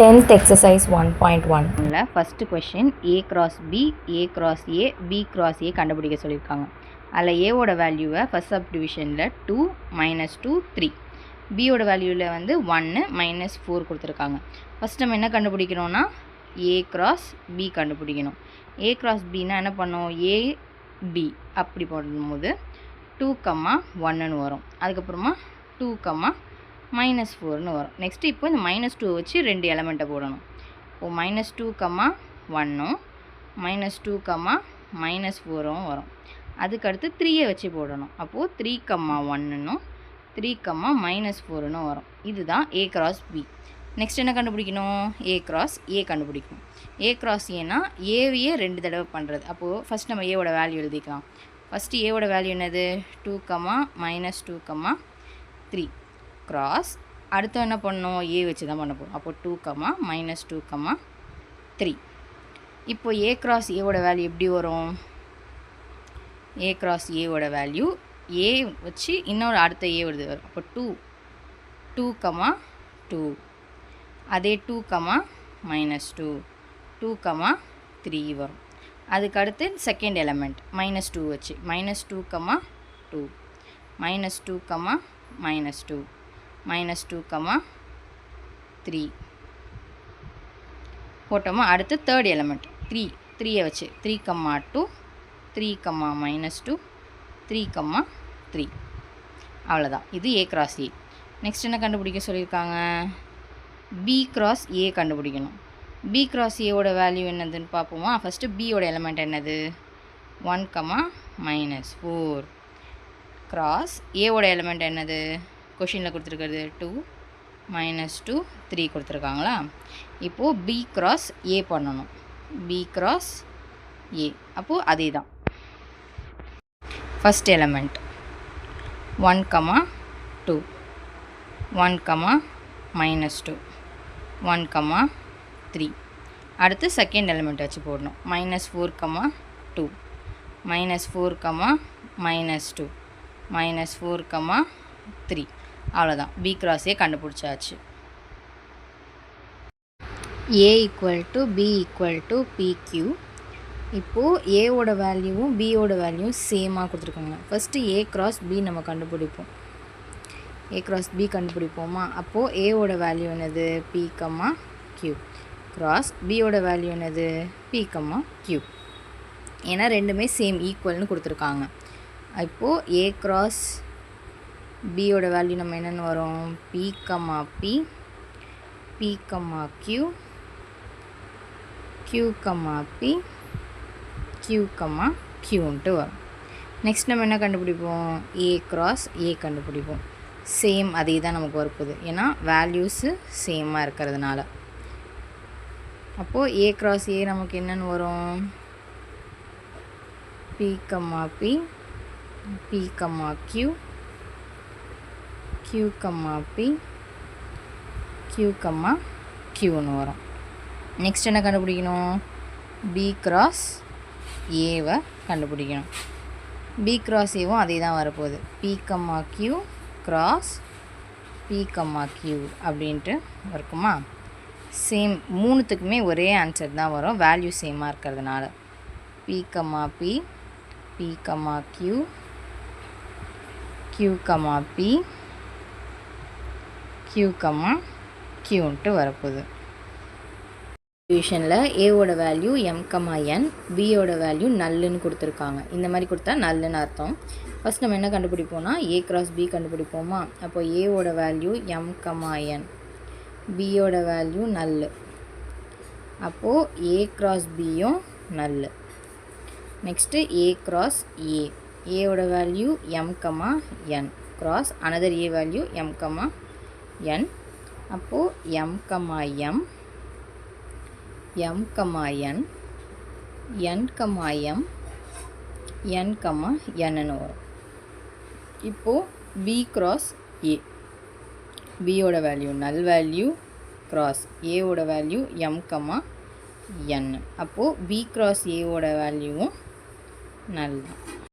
10th exercise 1.1 first question A cross B, A cross A, B cross A கண்டுபிடிக்க சொல்லியிருக்காங்க. அதில் ஏவோட வேல்யூவை ஃபஸ்ட் சப்டிவிஷனில் 2, -2, 3, பியோட வேல்யூவில் வந்து 1, -4 கொடுத்துருக்காங்க. ஃபஸ்ட் நம்ம என்ன கண்டுபிடிக்கணும்னா A cross B கண்டுபிடிக்கணும். A cross Bனா என்ன பண்ணோம், A B அப்படி போடும்போது 2, 1ன்னு வரும். அதுக்கப்புறமா 2, -4ன்னு வரும். நெக்ஸ்ட்டு இப்போ இந்த -2 வச்சு 2 எலமெண்ட்டை போடணும். இப்போது -2, 1ம் -2, -4ம் வரும். அதுக்கடுத்து 3யை வச்சு போடணும். அப்போது 3, 1ன்னும் 3, -4ன்னு வரும். இதுதான் A cross B. நெக்ஸ்ட் என்ன கண்டுபிடிக்கணும், A cross A கண்டுபிடிக்கணும். A cross Aனா ஏவையே 2 தடவை பண்ணுறது. அப்போது ஃபஸ்ட் நம்ம ஏவோட வேல்யூ எழுதிக்கலாம். ஃபஸ்ட்டு ஏவோட வேல்யூ என்னது, 2, -2, 3 கிராஸ். அடுத்து என்ன பண்ணணும், ஏ வச்சு தான் பண்ண போகிறோம். அப்போது 2, -2, 3. இப்போ ஏ கிராஸ் ஏவோட வேல்யூ எப்படி வரும், ஏ கிராஸ் ஏவோட வேல்யூ ஏ வச்சு இன்னொரு அடுத்த ஏ வருது வரும். அப்போ 2, 2, அதே 2, -2, 2, 3 வரும். அதுக்கடுத்து செகண்ட் எலமெண்ட் -2 வச்சு -2, 2, -2, -2, -2, 3 போட்டோமா. அடுத்து தேர்ட் எலமெண்ட் 3யை வச்சு 3, 2, 3, -2, 3, 3. அவ்வளோதான். இது A cross A. நெக்ஸ்ட் என்ன கண்டுபிடிக்க சொல்லியிருக்காங்க, B cross A கண்டுபிடிக்கணும். B cross Aவோட வேல்யூ என்னதுன்னு பார்ப்போமா. ஃபஸ்ட்டு Bயோட எலமெண்ட் என்னது, 1, -4 கிராஸ் ஏவோட எலமெண்ட் என்னது, கொஷினில் கொடுத்துருக்கிறது 2, -2, 3 கொடுத்துருக்காங்களா. இப்போது B cross A பண்ணணும். B cross A அப்போது அதே தான். First element 1, 2, 1, -2, 1, 3. அடுத்து செகண்ட் எலமெண்ட் வச்சு போடணும். -4, 2, -4, -2, -4, 3. அவ்வளோதான். B cross A கண்டுபிடிச்சாச்சு. A = B = PQ. இப்போது ஏவோட வேல்யூவும் பியோட வேல்யூவும் சேமாக கொடுத்துருக்காங்க. ஃபஸ்ட்டு A cross B நம்ம கண்டுபிடிப்போம். A cross B கண்டுபிடிப்போமா. அப்போது ஏவோட வேல்யூ என்னது, P, Q கிராஸ் பியோட வேல்யூ என்னது, P, Q. ஏன்னா ரெண்டுமே சேம் ஈக்குவல்னு கொடுத்துருக்காங்க. இப்போது A cross பியோட வேல்யூ நம்ம என்னென்னு வரும், P, P, Q, Q, P, Q, Qன்ட்டு வரும். நெக்ஸ்ட் நம்ம என்ன கண்டுபிடிப்போம், A cross A கண்டுபிடிப்போம். சேம் அதே தான் நமக்கு வரப்போகுது, ஏன்னா வேல்யூஸு சேமாக இருக்கிறதுனால. அப்போது A cross A நமக்கு என்னென்னு வரும், P, P, Q, Q, P, Q, Qன்னு வரும். நெக்ஸ்ட் என்ன கண்டுபிடிக்கணும், B cross Aவை கண்டுபிடிக்கணும். B cross Aவும் அதே தான் வரப்போகுது. P, Q cross P, Q அப்படின்ட்டு இருக்குமா. சேம் மூணுத்துக்குமே ஒரே ஆன்சர் தான் வரும், வேல்யூ சேமாக இருக்கிறதுனால. P, P, Q, Q, P, Q, Qன்ட்டு வரப்போகுது. டிவிஷனில் ஏவோட வேல்யூ M, N, பியோட வேல்யூ நல்லுன்னு கொடுத்துருக்காங்க. இந்த மாதிரி கொடுத்தா நல்லுன்னு அர்த்தம். ஃபஸ்ட் நம்ம என்ன கண்டுபிடிப்போம்னா A cross B கண்டுபிடிப்போமா. அப்போ ஏவோட வேல்யூ M, N, பியோட வேல்யூ நல்லு. அப்போது A cross Bயும் நல்லு. நெக்ஸ்ட்டு A cross A, ஏவோட value M, N cross another A value M, N. அப்போது M, M, M, N, N, M, N, Nன்னு வரும். இப்போது B cross A, பியோட வேல்யூ நல் வேல்யூ கிராஸ் ஏவோட வேல்யூ M, N. அப்போது B cross Aவோட வேல்யூவும் நல் தான்.